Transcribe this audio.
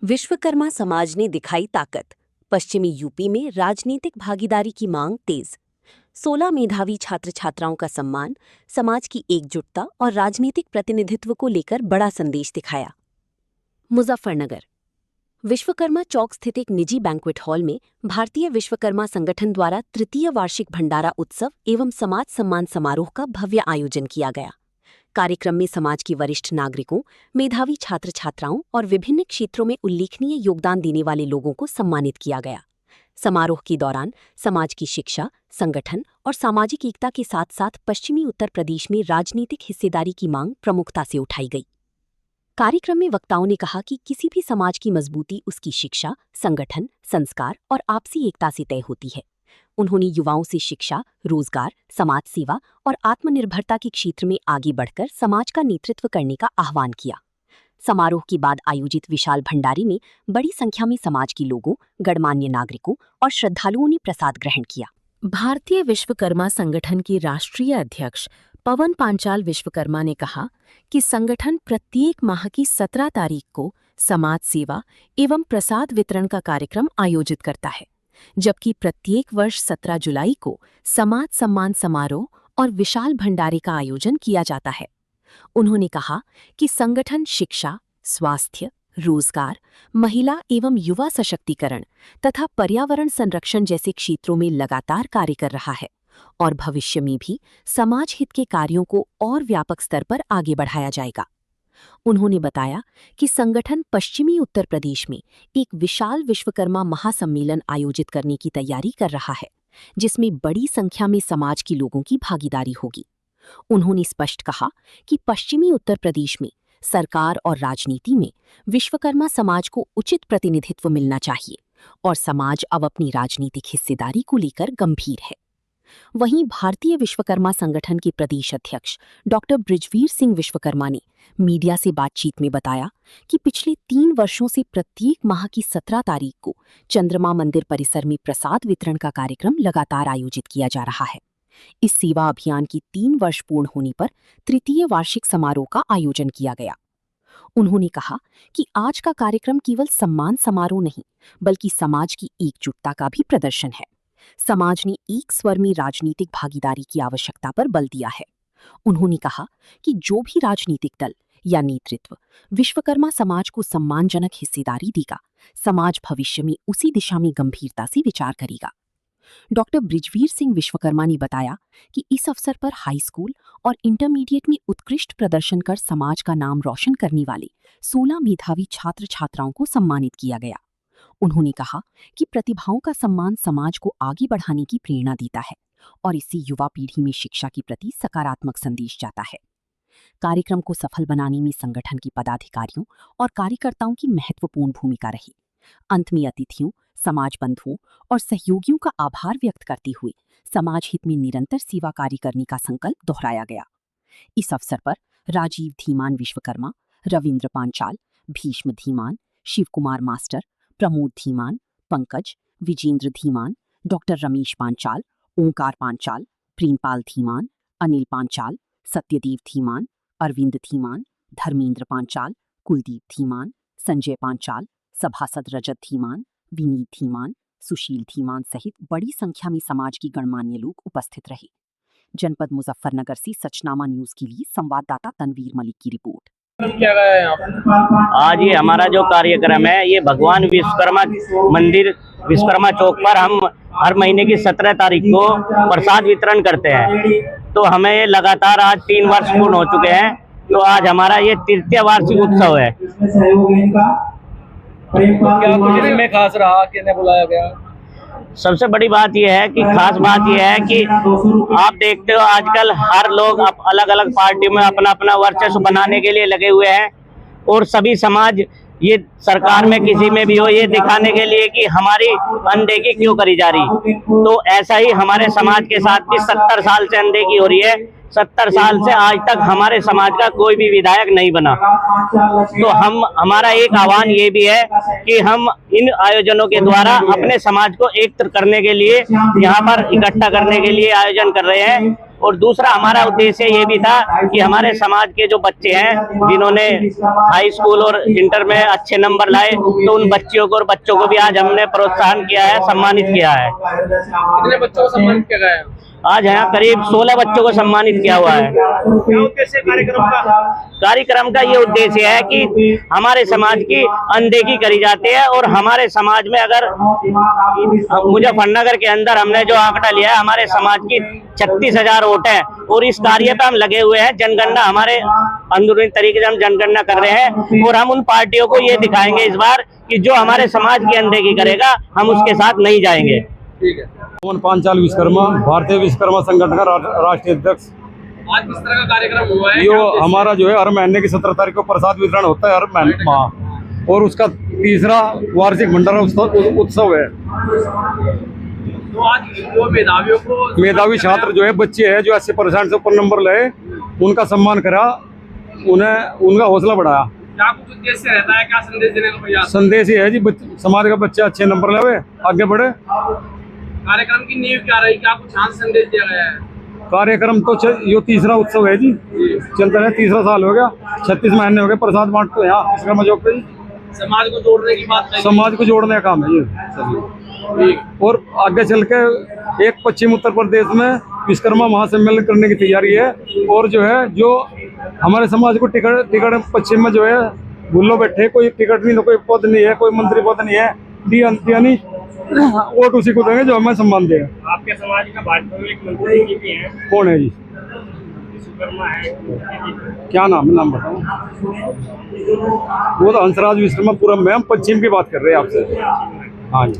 विश्वकर्मा समाज ने दिखाई ताकत। पश्चिमी यूपी में राजनीतिक भागीदारी की मांग तेज। 16 मेधावी छात्र छात्राओं का सम्मान, समाज की एकजुटता और राजनीतिक प्रतिनिधित्व को लेकर बड़ा संदेश दिखाया। मुजफ्फरनगर विश्वकर्मा चौक स्थित एक निजी बैंक्वेट हॉल में भारतीय विश्वकर्मा संगठन द्वारा तृतीय वार्षिक भंडारा उत्सव एवं समाज सम्मान समारोह का भव्य आयोजन किया गया। कार्यक्रम में समाज के वरिष्ठ नागरिकों, मेधावी छात्र छात्राओं और विभिन्न क्षेत्रों में उल्लेखनीय योगदान देने वाले लोगों को सम्मानित किया गया। समारोह के दौरान समाज की शिक्षा, संगठन और सामाजिक एकता के साथ साथ पश्चिमी उत्तर प्रदेश में राजनीतिक हिस्सेदारी की मांग प्रमुखता से उठाई गई। कार्यक्रम में वक्ताओं ने कहा कि किसी भी समाज की मजबूती उसकी शिक्षा, संगठन, संस्कार और आपसी एकता से तय होती है। उन्होंने युवाओं से शिक्षा, रोजगार, समाज सेवा और आत्मनिर्भरता के क्षेत्र में आगे बढ़कर समाज का नेतृत्व करने का आह्वान किया। समारोह के बाद आयोजित विशाल भंडारे में बड़ी संख्या में समाज के लोगों, गणमान्य नागरिकों और श्रद्धालुओं ने प्रसाद ग्रहण किया। भारतीय विश्वकर्मा संगठन के राष्ट्रीय अध्यक्ष पवन पांचाल विश्वकर्मा ने कहा कि संगठन प्रत्येक माह की 17 तारीख को समाज सेवा एवं प्रसाद वितरण का कार्यक्रम आयोजित करता है, जबकि प्रत्येक वर्ष 17 जुलाई को समाज सम्मान समारोह और विशाल भंडारे का आयोजन किया जाता है। उन्होंने कहा कि संगठन शिक्षा, स्वास्थ्य, रोजगार, महिला एवं युवा सशक्तिकरण तथा पर्यावरण संरक्षण जैसे क्षेत्रों में लगातार कार्य कर रहा है और भविष्य में भी समाज हित के कार्यों को और व्यापक स्तर पर आगे बढ़ाया जाएगा। उन्होंने बताया कि संगठन पश्चिमी उत्तर प्रदेश में एक विशाल विश्वकर्मा महासम्मेलन आयोजित करने की तैयारी कर रहा है, जिसमें बड़ी संख्या में समाज के लोगों की भागीदारी होगी। उन्होंने स्पष्ट कहा कि पश्चिमी उत्तर प्रदेश में सरकार और राजनीति में विश्वकर्मा समाज को उचित प्रतिनिधित्व मिलना चाहिए और समाज अब अपनी राजनीतिक हिस्सेदारी को लेकर गंभीर है। वहीं भारतीय विश्वकर्मा संगठन के प्रदेश अध्यक्ष डॉक्टर बृजवीर सिंह विश्वकर्मा ने मीडिया से बातचीत में बताया कि पिछले 3 वर्षों से प्रत्येक माह की 17 तारीख को चंद्रमा मंदिर परिसर में प्रसाद वितरण का कार्यक्रम लगातार आयोजित किया जा रहा है। इस सेवा अभियान की 3 वर्ष पूर्ण होने पर तृतीय वार्षिक समारोह का आयोजन किया गया। उन्होंने कहा कि आज का कार्यक्रम केवल सम्मान समारोह नहीं, बल्कि समाज की एकजुटता का भी प्रदर्शन है। समाज ने एक स्वर में राजनीतिक भागीदारी की आवश्यकता पर बल दिया है। उन्होंने कहा कि जो भी राजनीतिक दल या नेतृत्व विश्वकर्मा समाज को सम्मानजनक हिस्सेदारी देगा, समाज भविष्य में उसी दिशा में गंभीरता से विचार करेगा। डॉक्टर बृजवीर सिंह विश्वकर्मा ने बताया कि इस अवसर पर हाई स्कूल और इंटरमीडिएट में उत्कृष्ट प्रदर्शन कर समाज का नाम रोशन करने वाले 16 मेधावी छात्र छात्राओं को सम्मानित किया गया। उन्होंने कहा कि प्रतिभाओं का सम्मान समाज को आगे बढ़ाने की प्रेरणा देता है और इससे युवा पीढ़ी में शिक्षा के प्रति सकारात्मक संदेश जाता है। कार्यक्रम को सफल बनाने में संगठन के पदाधिकारियों और कार्यकर्ताओं की महत्वपूर्ण भूमिका रही। अंत में अतिथियों, समाज बंधुओं और सहयोगियों का आभार व्यक्त करते हुए समाज हित में निरंतर सेवा कार्य करने का संकल्प दोहराया गया। इस अवसर पर राजीव धीमान विश्वकर्मा, रविंद्र पांचाल, भीष्म धीमान, शिव कुमार मास्टर, प्रमोद धीमान, पंकज, विजेंद्र धीमान, डॉक्टर रमेश पांचाल, ओंकार पांचाल, प्रेमपाल धीमान, अनिल पांचाल, सत्यदेव धीमान, अरविंद धीमान, धर्मेंद्र पांचाल, कुलदीप धीमान, संजय पांचाल, सभासद रजत धीमान, विनीत धीमान, सुशील धीमान सहित बड़ी संख्या में समाज की गणमान्य लोग उपस्थित रहे। जनपद मुजफ्फरनगर से सचनामा न्यूज के लिए संवाददाता तनवीर मलिक की रिपोर्ट। क्या गया है यहाँ पर? आज ये हमारा जो कार्यक्रम है, ये भगवान विश्वकर्मा मंदिर विश्वकर्मा चौक पर हम हर महीने की 17 तारीख को प्रसाद वितरण करते हैं। तो हमें ये लगातार आज 3 वर्ष पूर्ण हो चुके हैं। तो आज हमारा ये तृतीय वार्षिक उत्सव है। क्या कुछ इसमें खास रहा कि इन्हें बुलाया गया? सबसे बड़ी बात यह है कि खास बात यह है कि आप देखते हो आजकल हर लोग अलग अलग पार्टियों में अपना अपना वर्चस्व बनाने के लिए लगे हुए हैं और सभी समाज ये सरकार में किसी में भी हो ये दिखाने के लिए कि हमारी अनदेखी क्यों करी जा रही। तो ऐसा ही हमारे समाज के साथ भी 70 साल से अनदेखी हो रही है। 70 साल से आज तक हमारे समाज का कोई भी विधायक नहीं बना। तो हमारा एक आह्वान ये भी है कि हम इन आयोजनों के द्वारा अपने समाज को एक करने के लिए यहाँ पर इकट्ठा करने के लिए आयोजन कर रहे हैं और दूसरा हमारा उद्देश्य ये भी था कि हमारे समाज के जो बच्चे हैं जिन्होंने हाई स्कूल और इंटर में अच्छे नंबर लाए, तो उन बच्चियों को और बच्चों को भी आज हमने प्रोत्साहन किया है, सम्मानित किया है। कितने बच्चों को सम्मानित किया गया है? आज यहाँ करीब 16 बच्चों को सम्मानित किया हुआ है। कार्यक्रम का ये उद्देश्य है कि हमारे समाज की अनदेखी करी जाती है और हमारे समाज में अगर मुजफ्फरनगर के अंदर हमने जो आंकड़ा लिया है, हमारे समाज की 36,000 वोट है और इस कार्य पे हम लगे हुए हैं। जनगणना हमारे अंदरूनी तरीके से हम जनगणना कर रहे हैं और हम उन पार्टियों को ये दिखाएंगे इस बार कि जो हमारे समाज की अनदेखी करेगा हम उसके साथ नहीं जाएंगे। ठीक है। पवन पांचाल विश्वकर्मा, भारतीय विश्वकर्मा संगठन का राष्ट्रीय अध्यक्ष। आज किस तरह का कार्यक्रम हुआ है? यो हमारा जो है हर महीने की 17 तारीख को प्रसाद वितरण होता है हर महीने माह, और उसका तीसरा वार्षिक भंडारा उत्सव है। तो आज वो मेधावियों को, मेधावी छात्र जो है बच्चे हैं जो 80% से ऊपर नंबर लाए, उनका सम्मान करा, उन्हें उनका हौसला बढ़ाया। क्या कुछ उद्देश्य रहता है, क्या संदेश देने का प्रयास? संदेश ये है जी समाज का बच्चा अच्छे नंबर लावे, आगे बढ़े। कार्यक्रम की नींव क्या रही, क्या कुछ खास संदेश दिया गया है? कार्यक्रम तो यो तीसरा उत्सव है जी, चलता है, तीसरा साल हो गया, 36 महीने हो गए प्रसाद बांटते हैं यहाँ विश्वकर्मा चौक पे। समाज को जोड़ने की बात कही। समाज को जोड़ने का काम है ये। और आगे चल के एक पश्चिम उत्तर प्रदेश में विश्वकर्मा महासम्मेलन करने की तैयारी है, और जो है जो हमारे समाज को टिकट पश्चिम में जो है भूलो बैठे, कोई टिकट नहीं, कोई पद नहीं है, कोई मंत्री पद नहीं है, दिया नहीं, वोट उसी को देंगे जो हमें सम्मान देगा। आपके समाज का भाजपा में एक मंत्री जी भी हैं, कौन है जी? विश्वकर्मा है, क्या नाम है, नाम बताओ। वो तो हंसराज विश्वकर्मा पूरा, मैम पश्चिम की बात कर रहे हैं आपसे। हाँ जी।